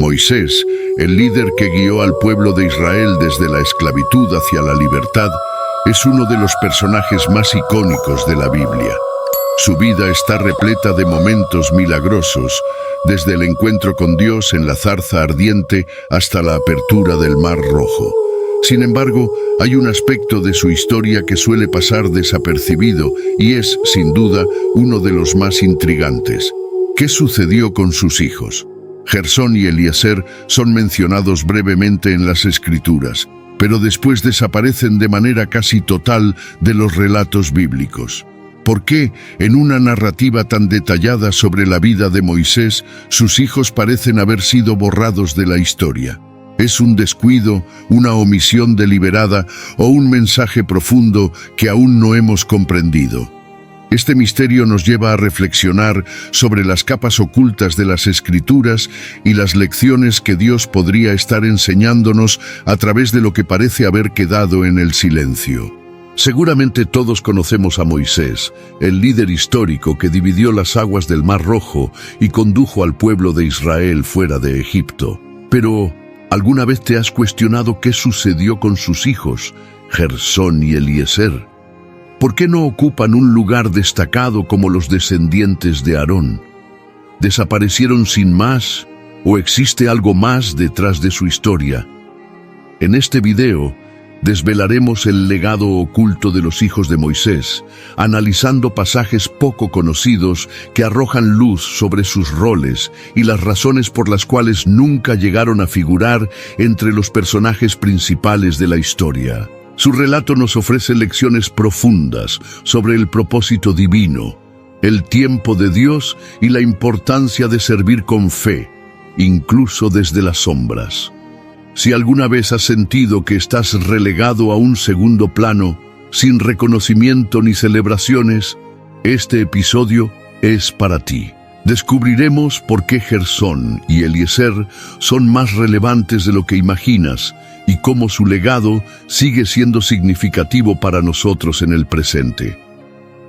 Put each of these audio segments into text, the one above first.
Moisés, el líder que guió al pueblo de Israel desde la esclavitud hacia la libertad, es uno de los personajes más icónicos de la Biblia. Su vida está repleta de momentos milagrosos, desde el encuentro con Dios en la zarza ardiente hasta la apertura del Mar Rojo. Sin embargo, hay un aspecto de su historia que suele pasar desapercibido y es, sin duda, uno de los más intrigantes. ¿Qué sucedió con sus hijos? Gersón y Eliezer son mencionados brevemente en las Escrituras, pero después desaparecen de manera casi total de los relatos bíblicos. ¿Por qué, en una narrativa tan detallada sobre la vida de Moisés, sus hijos parecen haber sido borrados de la historia? ¿Es un descuido, una omisión deliberada o un mensaje profundo que aún no hemos comprendido? Este misterio nos lleva a reflexionar sobre las capas ocultas de las Escrituras y las lecciones que Dios podría estar enseñándonos a través de lo que parece haber quedado en el silencio. Seguramente todos conocemos a Moisés, el líder histórico que dividió las aguas del Mar Rojo y condujo al pueblo de Israel fuera de Egipto. Pero, ¿alguna vez te has cuestionado qué sucedió con sus hijos, Gersón y Eliezer? ¿Por qué no ocupan un lugar destacado como los descendientes de Aarón? ¿Desaparecieron sin más o existe algo más detrás de su historia? En este video desvelaremos el legado oculto de los hijos de Moisés, analizando pasajes poco conocidos que arrojan luz sobre sus roles y las razones por las cuales nunca llegaron a figurar entre los personajes principales de la historia. Su relato nos ofrece lecciones profundas sobre el propósito divino, el tiempo de Dios y la importancia de servir con fe, incluso desde las sombras. Si alguna vez has sentido que estás relegado a un segundo plano, sin reconocimiento ni celebraciones, este episodio es para ti. Descubriremos por qué Gersón y Eliezer son más relevantes de lo que imaginas y cómo su legado sigue siendo significativo para nosotros en el presente.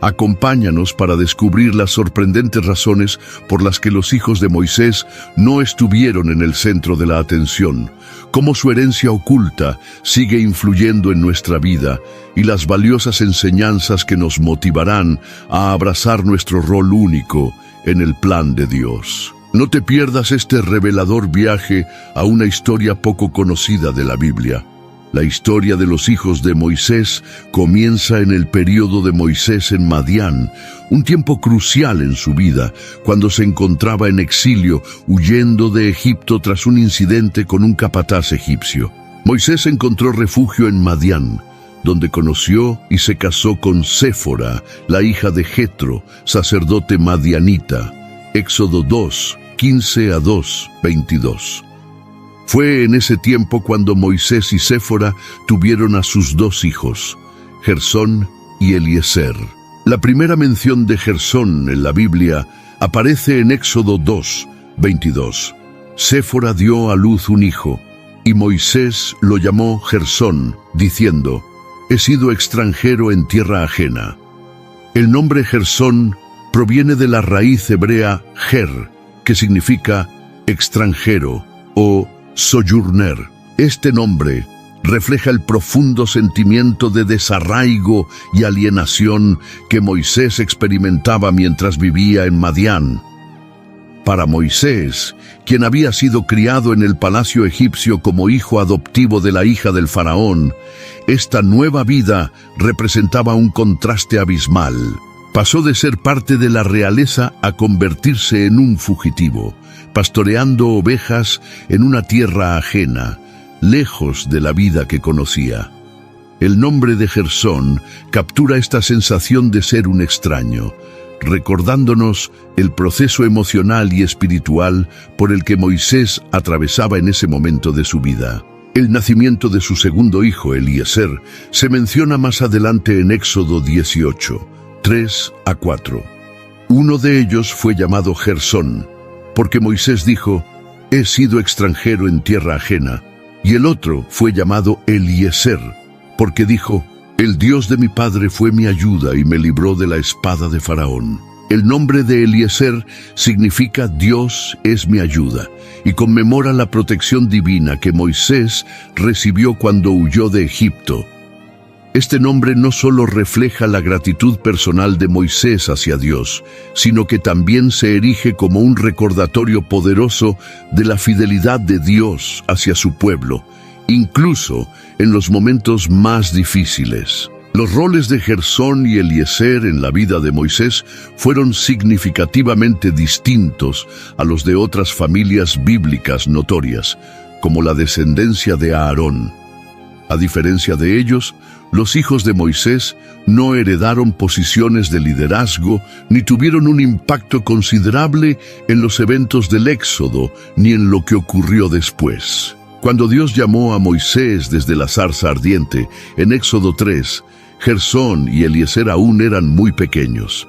Acompáñanos para descubrir las sorprendentes razones por las que los hijos de Moisés no estuvieron en el centro de la atención, cómo su herencia oculta sigue influyendo en nuestra vida y las valiosas enseñanzas que nos motivarán a abrazar nuestro rol único en el plan de Dios. No te pierdas este revelador viaje a una historia poco conocida de la Biblia. La historia de los hijos de Moisés comienza en el período de Moisés en Madián, un tiempo crucial en su vida, cuando se encontraba en exilio, huyendo de Egipto tras un incidente con un capataz egipcio. Moisés encontró refugio en Madián, donde conoció y se casó con Séfora, la hija de Jetro, sacerdote madianita. Éxodo 2, 15 a 2, 22. Fue en ese tiempo cuando Moisés y Séfora tuvieron a sus dos hijos, Gersón y Eliezer. La primera mención de Gersón en la Biblia aparece en Éxodo 2, 22. Séfora dio a luz un hijo, y Moisés lo llamó Gersón, diciendo: «He sido extranjero en tierra ajena». El nombre Gersón proviene de la raíz hebrea ger, que significa extranjero o sojourner. Este nombre refleja el profundo sentimiento de desarraigo y alienación que Moisés experimentaba mientras vivía en Madián. Para Moisés, quien había sido criado en el palacio egipcio como hijo adoptivo de la hija del faraón, esta nueva vida representaba un contraste abismal. Pasó de ser parte de la realeza a convertirse en un fugitivo, pastoreando ovejas en una tierra ajena, lejos de la vida que conocía. El nombre de Gersón captura esta sensación de ser un extraño, recordándonos el proceso emocional y espiritual por el que Moisés atravesaba en ese momento de su vida. El nacimiento de su segundo hijo, Eliezer, se menciona más adelante en Éxodo 18, 3 a 4. Uno de ellos fue llamado Gersón, porque Moisés dijo: «He sido extranjero en tierra ajena», y el otro fue llamado Eliezer, porque dijo: «El Dios de mi padre fue mi ayuda y me libró de la espada de Faraón». El nombre de Eliezer significa Dios es mi ayuda y conmemora la protección divina que Moisés recibió cuando huyó de Egipto. Este nombre no solo refleja la gratitud personal de Moisés hacia Dios, sino que también se erige como un recordatorio poderoso de la fidelidad de Dios hacia su pueblo, incluso en los momentos más difíciles. Los roles de Gersón y Eliezer en la vida de Moisés fueron significativamente distintos a los de otras familias bíblicas notorias, como la descendencia de Aarón. A diferencia de ellos, los hijos de Moisés no heredaron posiciones de liderazgo ni tuvieron un impacto considerable en los eventos del Éxodo ni en lo que ocurrió después. Cuando Dios llamó a Moisés desde la zarza ardiente, en Éxodo 3, Gersón y Eliezer aún eran muy pequeños.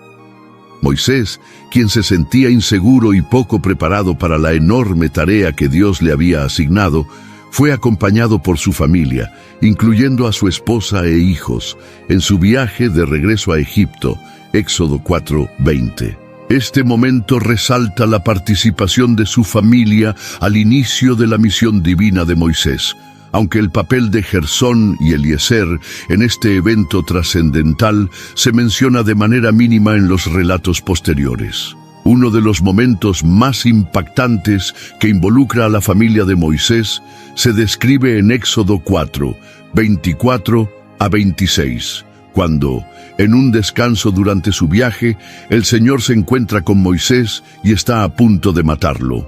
Moisés, quien se sentía inseguro y poco preparado para la enorme tarea que Dios le había asignado, fue acompañado por su familia, incluyendo a su esposa e hijos, en su viaje de regreso a Egipto, Éxodo 4:20. Este momento resalta la participación de su familia al inicio de la misión divina de Moisés, aunque el papel de Gersón y Eliezer en este evento trascendental se menciona de manera mínima en los relatos posteriores. Uno de los momentos más impactantes que involucra a la familia de Moisés se describe en Éxodo 4, 24 a 26, cuando, en un descanso durante su viaje, el Señor se encuentra con Moisés y está a punto de matarlo.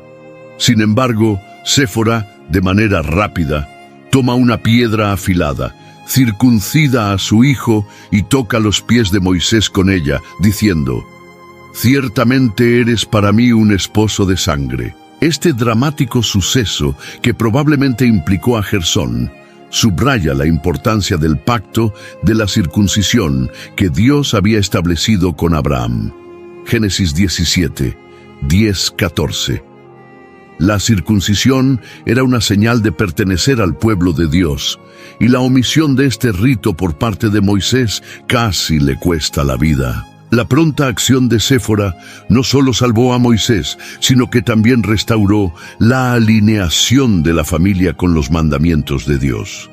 Sin embargo, Séfora, de manera rápida, toma una piedra afilada, circuncida a su hijo y toca los pies de Moisés con ella, diciendo: «Ciertamente eres para mí un esposo de sangre». Este dramático suceso, que probablemente implicó a Gersón, subraya la importancia del pacto de la circuncisión que Dios había establecido con Abraham. Génesis 17, 10-14. La circuncisión era una señal de pertenecer al pueblo de Dios, y la omisión de este rito por parte de Moisés casi le cuesta la vida. La pronta acción de Séfora no solo salvó a Moisés, sino que también restauró la alineación de la familia con los mandamientos de Dios.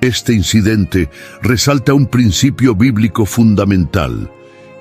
Este incidente resalta un principio bíblico fundamental.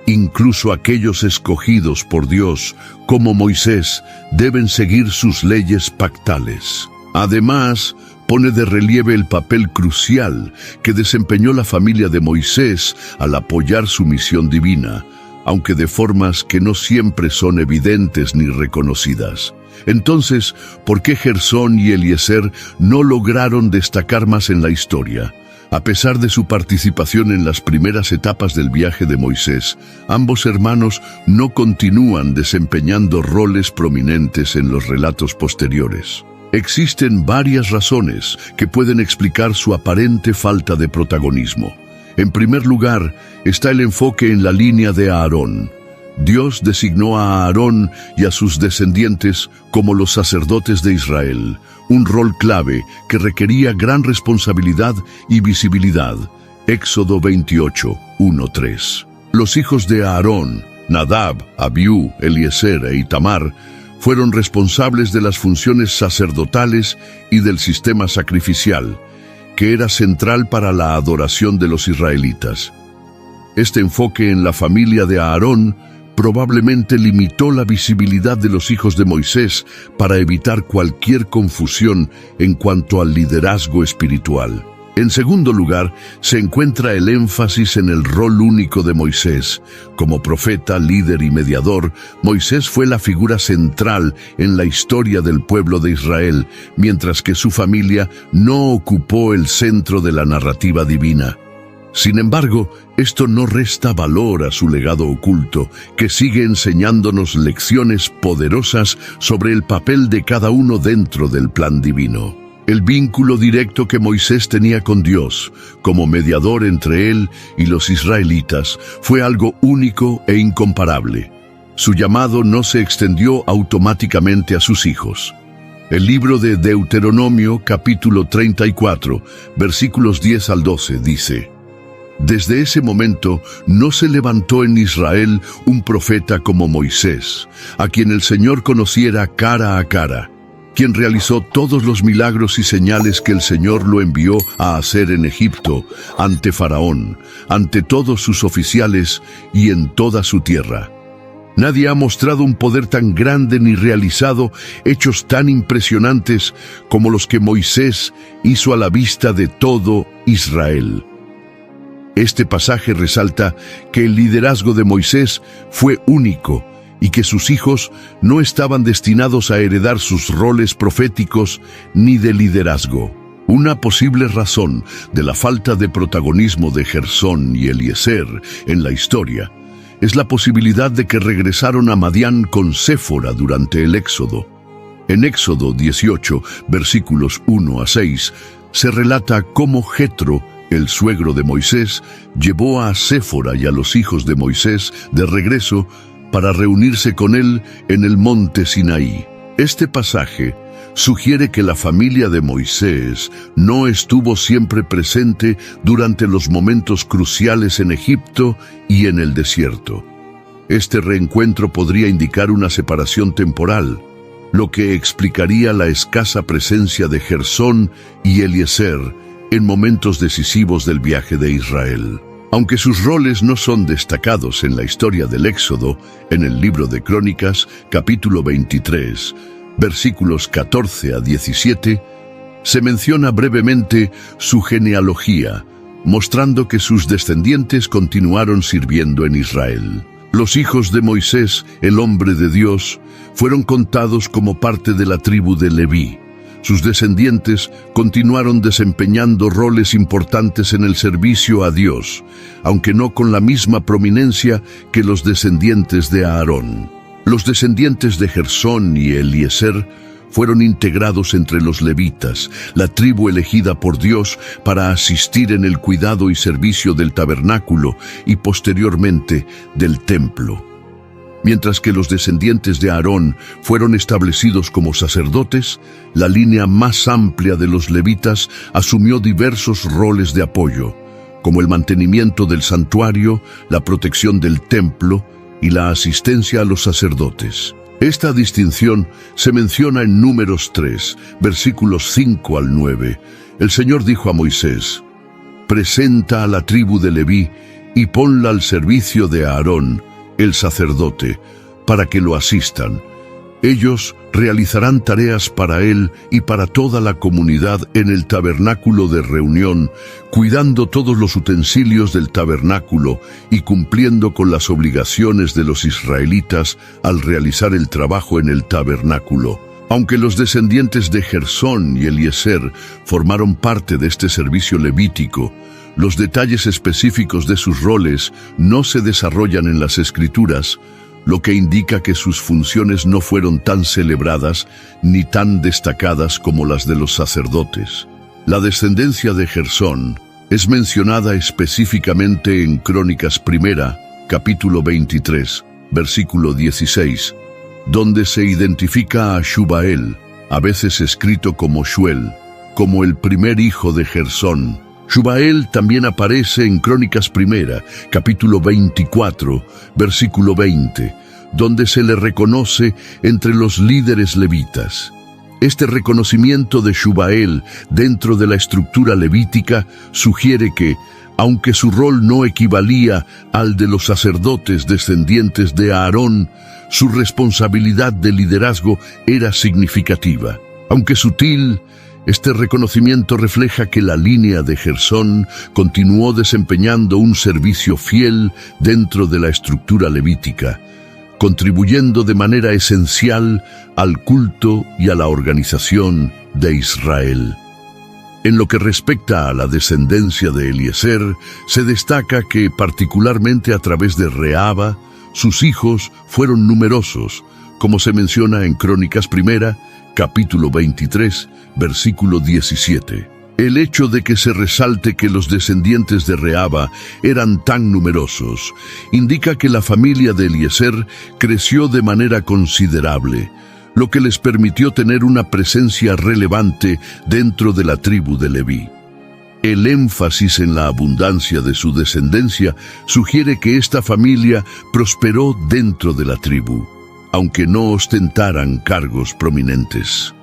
Incluso aquellos escogidos por Dios, como Moisés, deben seguir sus leyes pactales. Además, pone de relieve el papel crucial que desempeñó la familia de Moisés al apoyar su misión divina, aunque de formas que no siempre son evidentes ni reconocidas. Entonces, ¿por qué Gersón y Eliezer no lograron destacar más en la historia? A pesar de su participación en las primeras etapas del viaje de Moisés, ambos hermanos no continúan desempeñando roles prominentes en los relatos posteriores. Existen varias razones que pueden explicar su aparente falta de protagonismo. En primer lugar, está el enfoque en la línea de Aarón. Dios designó a Aarón y a sus descendientes como los sacerdotes de Israel, un rol clave que requería gran responsabilidad y visibilidad. Éxodo 28, 1-3. Los hijos de Aarón, Nadab, Abiú, Eliezer e Itamar, fueron responsables de las funciones sacerdotales y del sistema sacrificial, que era central para la adoración de los israelitas. Este enfoque en la familia de Aarón probablemente limitó la visibilidad de los hijos de Moisés para evitar cualquier confusión en cuanto al liderazgo espiritual. En segundo lugar, se encuentra el énfasis en el rol único de Moisés. Como profeta, líder y mediador, Moisés fue la figura central en la historia del pueblo de Israel, mientras que su familia no ocupó el centro de la narrativa divina. Sin embargo, esto no resta valor a su legado oculto, que sigue enseñándonos lecciones poderosas sobre el papel de cada uno dentro del plan divino. El vínculo directo que Moisés tenía con Dios, como mediador entre él y los israelitas, fue algo único e incomparable. Su llamado no se extendió automáticamente a sus hijos. El libro de Deuteronomio, capítulo 34, versículos 10 al 12, dice: Desde ese momento no se levantó en Israel un profeta como Moisés, a quien el Señor conociera cara a cara, quien realizó todos los milagros y señales que el Señor lo envió a hacer en Egipto, ante Faraón, ante todos sus oficiales y en toda su tierra. Nadie ha mostrado un poder tan grande ni realizado hechos tan impresionantes como los que Moisés hizo a la vista de todo Israel. Este pasaje resalta que el liderazgo de Moisés fue único y que sus hijos no estaban destinados a heredar sus roles proféticos ni de liderazgo. Una posible razón de la falta de protagonismo de Gersón y Eliezer en la historia es la posibilidad de que regresaron a Madián con Séfora durante el Éxodo. En Éxodo 18, versículos 1 a 6, se relata cómo Jetro, el suegro de Moisés, llevó a Séfora y a los hijos de Moisés de regreso para reunirse con él en el monte Sinaí. Este pasaje sugiere que la familia de Moisés no estuvo siempre presente durante los momentos cruciales en Egipto y en el desierto. Este reencuentro podría indicar una separación temporal, lo que explicaría la escasa presencia de Gersón y Eliezer en momentos decisivos del viaje de Israel. Aunque sus roles no son destacados en la historia del Éxodo, en el libro de Crónicas, capítulo 23, versículos 14 a 17, se menciona brevemente su genealogía, mostrando que sus descendientes continuaron sirviendo en Israel. Los hijos de Moisés, el hombre de Dios, fueron contados como parte de la tribu de Leví. Sus descendientes continuaron desempeñando roles importantes en el servicio a Dios, aunque no con la misma prominencia que los descendientes de Aarón. Los descendientes de Gersón y Eliezer fueron integrados entre los levitas, la tribu elegida por Dios para asistir en el cuidado y servicio del tabernáculo y posteriormente del templo. Mientras que los descendientes de Aarón fueron establecidos como sacerdotes, la línea más amplia de los levitas asumió diversos roles de apoyo, como el mantenimiento del santuario, la protección del templo y la asistencia a los sacerdotes. Esta distinción se menciona en Números 3, versículos 5 al 9. El Señor dijo a Moisés: «Presenta a la tribu de Leví y ponla al servicio de Aarón, el sacerdote, para que lo asistan. Ellos realizarán tareas para él y para toda la comunidad en el tabernáculo de reunión, cuidando todos los utensilios del tabernáculo y cumpliendo con las obligaciones de los israelitas al realizar el trabajo en el tabernáculo». Aunque los descendientes de Gersón y Eliezer formaron parte de este servicio levítico, los detalles específicos de sus roles no se desarrollan en las Escrituras, lo que indica que sus funciones no fueron tan celebradas ni tan destacadas como las de los sacerdotes. La descendencia de Gersón es mencionada específicamente en Crónicas Primera, capítulo 23, versículo 16, donde se identifica a Shubael, a veces escrito como Shuel, como el primer hijo de Gersón. Shubael también aparece en Crónicas Primera, capítulo 24, versículo 20, donde se le reconoce entre los líderes levitas. Este reconocimiento de Shubael dentro de la estructura levítica sugiere que, aunque su rol no equivalía al de los sacerdotes descendientes de Aarón, su responsabilidad de liderazgo era significativa. Aunque sutil, este reconocimiento refleja que la línea de Gersón continuó desempeñando un servicio fiel dentro de la estructura levítica, contribuyendo de manera esencial al culto y a la organización de Israel. En lo que respecta a la descendencia de Eliezer, se destaca que, particularmente a través de Reaba, sus hijos fueron numerosos, como se menciona en Crónicas Primera, capítulo 23, versículo 17. El hecho de que se resalte que los descendientes de Reaba eran tan numerosos indica que la familia de Eliezer creció de manera considerable, lo que les permitió tener una presencia relevante dentro de la tribu de Leví. El énfasis en la abundancia de su descendencia sugiere que esta familia prosperó dentro de la tribu, aunque no ostentaran cargos prominentes.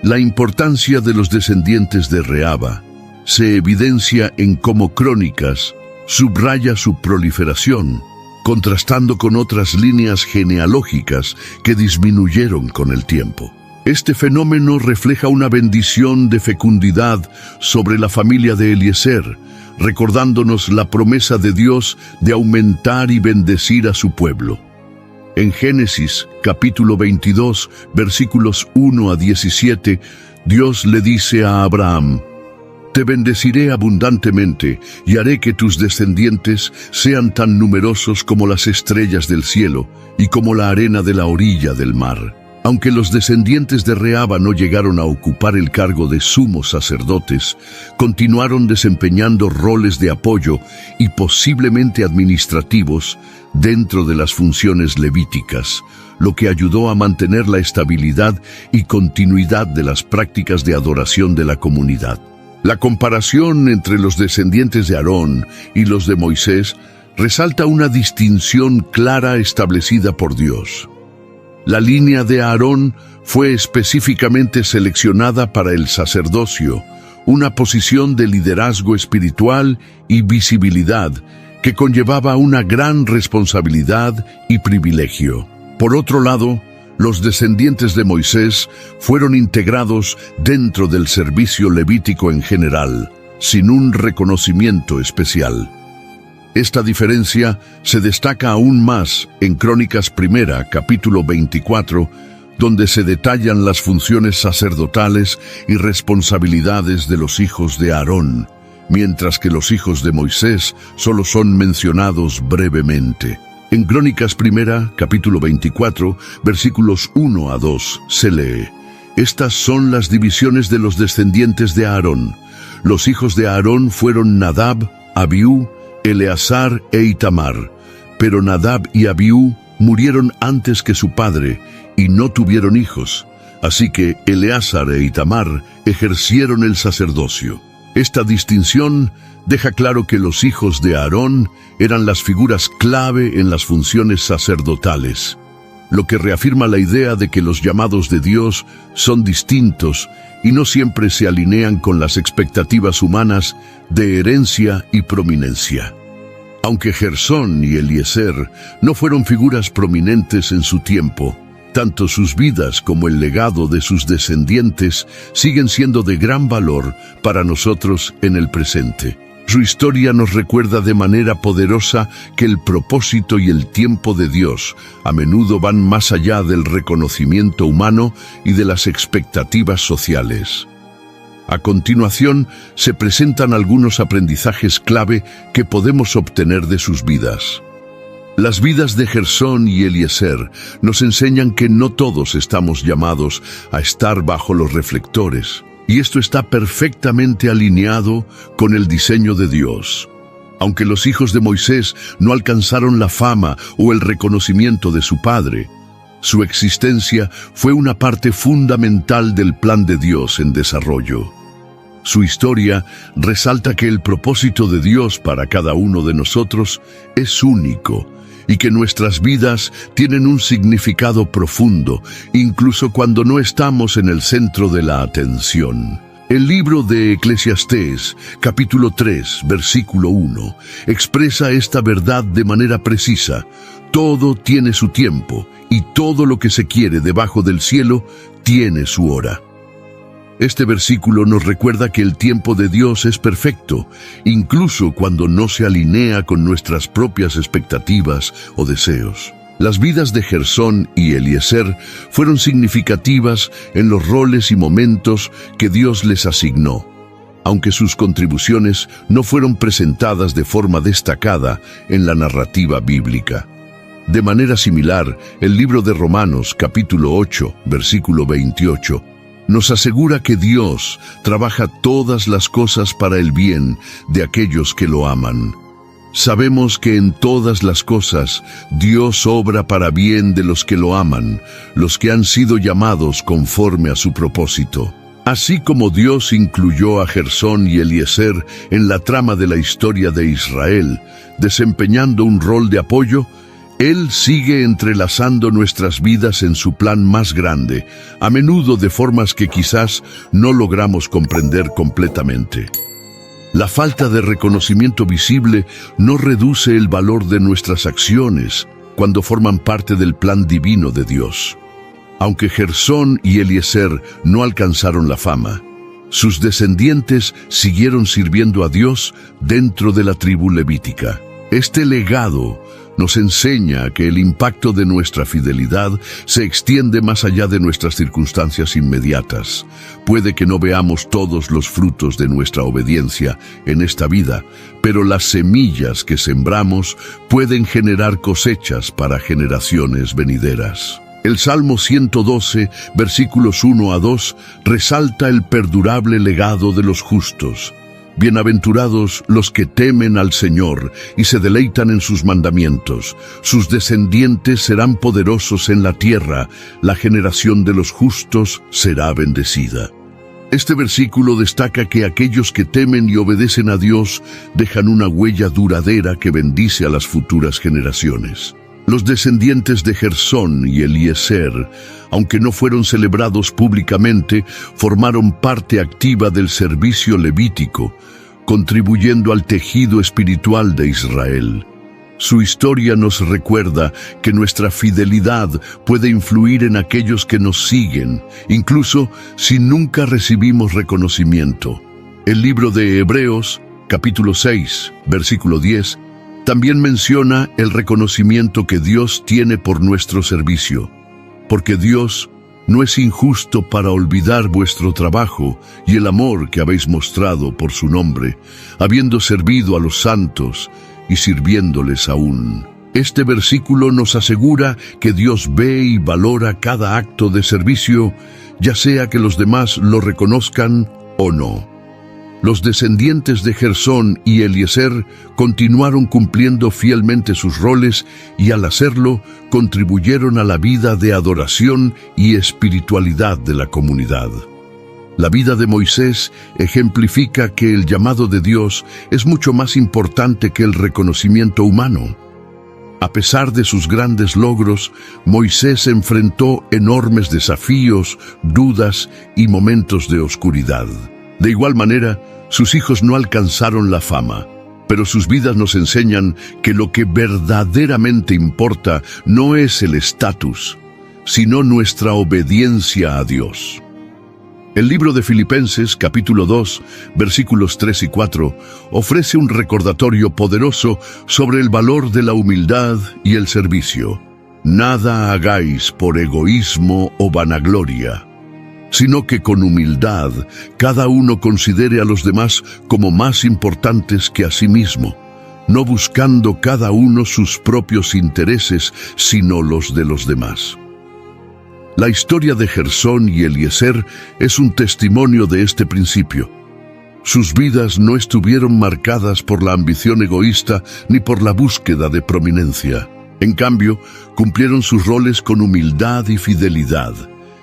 La importancia de los descendientes de Reaba se evidencia en cómo Crónicas subraya su proliferación, contrastando con otras líneas genealógicas que disminuyeron con el tiempo. Este fenómeno refleja una bendición de fecundidad sobre la familia de Eliezer, recordándonos la promesa de Dios de aumentar y bendecir a su pueblo. En Génesis, capítulo 22, versículos 1 a 17, Dios le dice a Abraham: «Te bendeciré abundantemente y haré que tus descendientes sean tan numerosos como las estrellas del cielo y como la arena de la orilla del mar». Aunque los descendientes de Reaba no llegaron a ocupar el cargo de sumos sacerdotes, continuaron desempeñando roles de apoyo y posiblemente administrativos dentro de las funciones levíticas, lo que ayudó a mantener la estabilidad y continuidad de las prácticas de adoración de la comunidad. La comparación entre los descendientes de Aarón y los de Moisés resalta una distinción clara establecida por Dios. La línea de Aarón fue específicamente seleccionada para el sacerdocio, una posición de liderazgo espiritual y visibilidad que conllevaba una gran responsabilidad y privilegio. Por otro lado, los descendientes de Moisés fueron integrados dentro del servicio levítico en general, sin un reconocimiento especial. Esta diferencia se destaca aún más en Crónicas 1, capítulo 24, donde se detallan las funciones sacerdotales y responsabilidades de los hijos de Aarón, mientras que los hijos de Moisés solo son mencionados brevemente. En Crónicas 1, capítulo 24, versículos 1 a 2, se lee: «Estas son las divisiones de los descendientes de Aarón. Los hijos de Aarón fueron Nadab, Abiú, Eleazar e Itamar, pero Nadab y Abiú murieron antes que su padre y no tuvieron hijos, así que Eleazar e Itamar ejercieron el sacerdocio». Esta distinción deja claro que los hijos de Aarón eran las figuras clave en las funciones sacerdotales, lo que reafirma la idea de que los llamados de Dios son distintos y no siempre se alinean con las expectativas humanas de herencia y prominencia. Aunque Gersón y Eliezer no fueron figuras prominentes en su tiempo, tanto sus vidas como el legado de sus descendientes siguen siendo de gran valor para nosotros en el presente. Su historia nos recuerda de manera poderosa que el propósito y el tiempo de Dios a menudo van más allá del reconocimiento humano y de las expectativas sociales. A continuación, se presentan algunos aprendizajes clave que podemos obtener de sus vidas. Las vidas de Gersón y Eliezer nos enseñan que no todos estamos llamados a estar bajo los reflectores, y esto está perfectamente alineado con el diseño de Dios. Aunque los hijos de Moisés no alcanzaron la fama o el reconocimiento de su padre, su existencia fue una parte fundamental del plan de Dios en desarrollo. Su historia resalta que el propósito de Dios para cada uno de nosotros es único y que nuestras vidas tienen un significado profundo, incluso cuando no estamos en el centro de la atención. El libro de Eclesiastés, capítulo 3, versículo 1, expresa esta verdad de manera precisa. Todo tiene su tiempo, y todo lo que se quiere debajo del cielo tiene su hora. Este versículo nos recuerda que el tiempo de Dios es perfecto, incluso cuando no se alinea con nuestras propias expectativas o deseos. Las vidas de Gersón y Eliezer fueron significativas en los roles y momentos que Dios les asignó, aunque sus contribuciones no fueron presentadas de forma destacada en la narrativa bíblica. De manera similar, el libro de Romanos, capítulo 8, versículo 28, nos asegura que Dios trabaja todas las cosas para el bien de aquellos que lo aman. Sabemos que en todas las cosas Dios obra para bien de los que lo aman, los que han sido llamados conforme a su propósito. Así como Dios incluyó a Gersón y Eliezer en la trama de la historia de Israel, desempeñando un rol de apoyo, Él sigue entrelazando nuestras vidas en su plan más grande, a menudo de formas que quizás no logramos comprender completamente. La falta de reconocimiento visible no reduce el valor de nuestras acciones cuando forman parte del plan divino de Dios. Aunque Gersón y Eliezer no alcanzaron la fama, sus descendientes siguieron sirviendo a Dios dentro de la tribu levítica. Este legado nos enseña que el impacto de nuestra fidelidad se extiende más allá de nuestras circunstancias inmediatas. Puede que no veamos todos los frutos de nuestra obediencia en esta vida, pero las semillas que sembramos pueden generar cosechas para generaciones venideras. El Salmo 112, versículos 1 a 2, resalta el perdurable legado de los justos. Bienaventurados los que temen al Señor y se deleitan en sus mandamientos. Sus descendientes serán poderosos en la tierra, la generación de los justos será bendecida. Este versículo destaca que aquellos que temen y obedecen a Dios dejan una huella duradera que bendice a las futuras generaciones. Los descendientes de Gersón y Eliezer, aunque no fueron celebrados públicamente, formaron parte activa del servicio levítico, contribuyendo al tejido espiritual de Israel. Su historia nos recuerda que nuestra fidelidad puede influir en aquellos que nos siguen, incluso si nunca recibimos reconocimiento. El libro de Hebreos, capítulo 6, versículo 10, también menciona el reconocimiento que Dios tiene por nuestro servicio, porque Dios no es injusto para olvidar vuestro trabajo y el amor que habéis mostrado por su nombre, habiendo servido a los santos y sirviéndoles aún. Este versículo nos asegura que Dios ve y valora cada acto de servicio, ya sea que los demás lo reconozcan o no. Los descendientes de Gersón y Eliezer continuaron cumpliendo fielmente sus roles y al hacerlo contribuyeron a la vida de adoración y espiritualidad de la comunidad. La vida de Moisés ejemplifica que el llamado de Dios es mucho más importante que el reconocimiento humano. A pesar de sus grandes logros, Moisés enfrentó enormes desafíos, dudas y momentos de oscuridad. De igual manera, sus hijos no alcanzaron la fama, pero sus vidas nos enseñan que lo que verdaderamente importa no es el estatus, sino nuestra obediencia a Dios. El libro de Filipenses, capítulo 2, versículos 3 y 4, ofrece un recordatorio poderoso sobre el valor de la humildad y el servicio. Nada hagáis por egoísmo o vanagloria, sino que con humildad cada uno considere a los demás como más importantes que a sí mismo, no buscando cada uno sus propios intereses, sino los de los demás. La historia de Gersón y Eliezer es un testimonio de este principio. Sus vidas no estuvieron marcadas por la ambición egoísta ni por la búsqueda de prominencia. En cambio, cumplieron sus roles con humildad y fidelidad.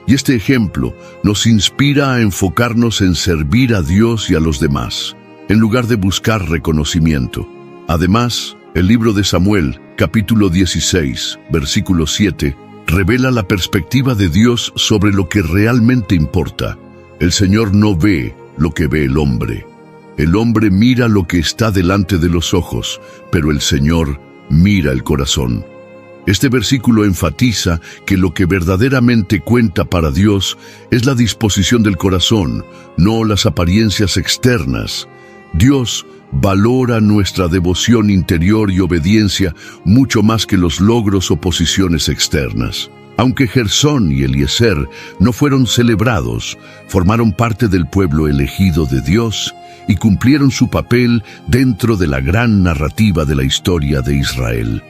Y este ejemplo nos inspira a enfocarnos en servir a Dios y a los demás, en lugar de buscar reconocimiento. Además, el libro de Samuel, capítulo 16, versículo 7, revela la perspectiva de Dios sobre lo que realmente importa. El Señor no ve lo que ve el hombre. El hombre mira lo que está delante de los ojos, pero el Señor mira el corazón. Este versículo enfatiza que lo que verdaderamente cuenta para Dios es la disposición del corazón, no las apariencias externas. Dios valora nuestra devoción interior y obediencia mucho más que los logros o posiciones externas. Aunque Gersón y Eliezer no fueron celebrados, formaron parte del pueblo elegido de Dios y cumplieron su papel dentro de la gran narrativa de la historia de Israel.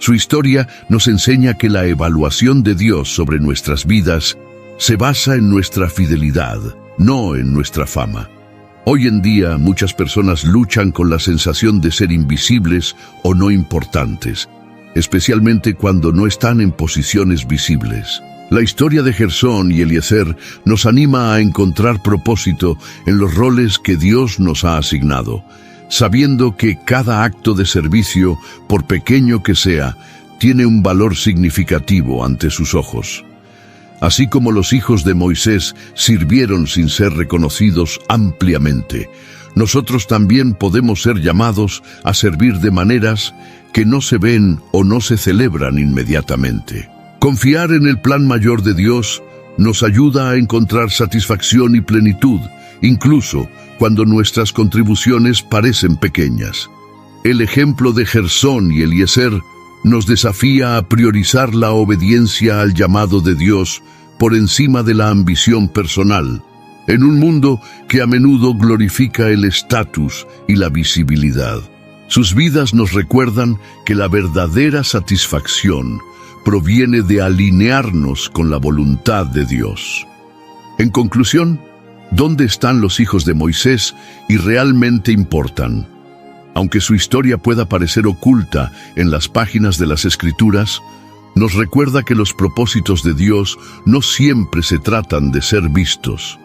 Su historia nos enseña que la evaluación de Dios sobre nuestras vidas se basa en nuestra fidelidad, no en nuestra fama. Hoy en día muchas personas luchan con la sensación de ser invisibles o no importantes, especialmente cuando no están en posiciones visibles. La historia de Gersón y Eliezer nos anima a encontrar propósito en los roles que Dios nos ha asignado, sabiendo que cada acto de servicio, por pequeño que sea, tiene un valor significativo ante sus ojos. Así como los hijos de Moisés sirvieron sin ser reconocidos ampliamente, nosotros también podemos ser llamados a servir de maneras que no se ven o no se celebran inmediatamente. Confiar en el plan mayor de Dios nos ayuda a encontrar satisfacción y plenitud, incluso cuando nuestras contribuciones parecen pequeñas. El ejemplo de Gersón y Eliezer nos desafía a priorizar la obediencia al llamado de Dios por encima de la ambición personal, en un mundo que a menudo glorifica el estatus y la visibilidad. Sus vidas nos recuerdan que la verdadera satisfacción proviene de alinearnos con la voluntad de Dios. En conclusión, ¿dónde están los hijos de Moisés y realmente importan? Aunque su historia pueda parecer oculta en las páginas de las Escrituras, nos recuerda que los propósitos de Dios no siempre se tratan de ser vistos.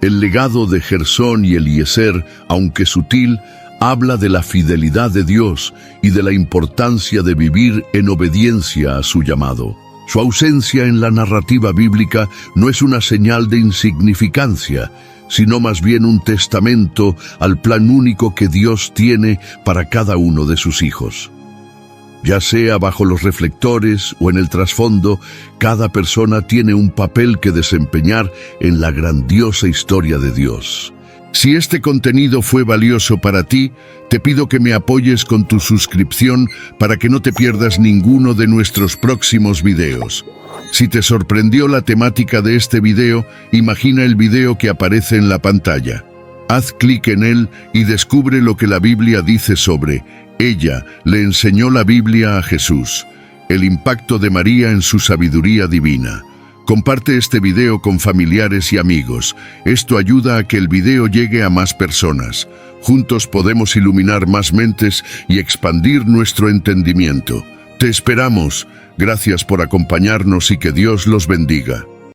El legado de Gersón y Eliezer, aunque sutil, habla de la fidelidad de Dios y de la importancia de vivir en obediencia a su llamado. Su ausencia en la narrativa bíblica no es una señal de insignificancia, sino más bien un testamento al plan único que Dios tiene para cada uno de sus hijos. Ya sea bajo los reflectores o en el trasfondo, cada persona tiene un papel que desempeñar en la grandiosa historia de Dios. Si este contenido fue valioso para ti, te pido que me apoyes con tu suscripción para que no te pierdas ninguno de nuestros próximos videos. Si te sorprendió la temática de este video, imagina el video que aparece en la pantalla. Haz clic en él y descubre lo que la Biblia dice sobre ella. Le enseñó la Biblia a Jesús, el impacto de María en su sabiduría divina. Comparte este video con familiares y amigos. Esto ayuda a que el video llegue a más personas. Juntos podemos iluminar más mentes y expandir nuestro entendimiento. Te esperamos. Gracias por acompañarnos y que Dios los bendiga.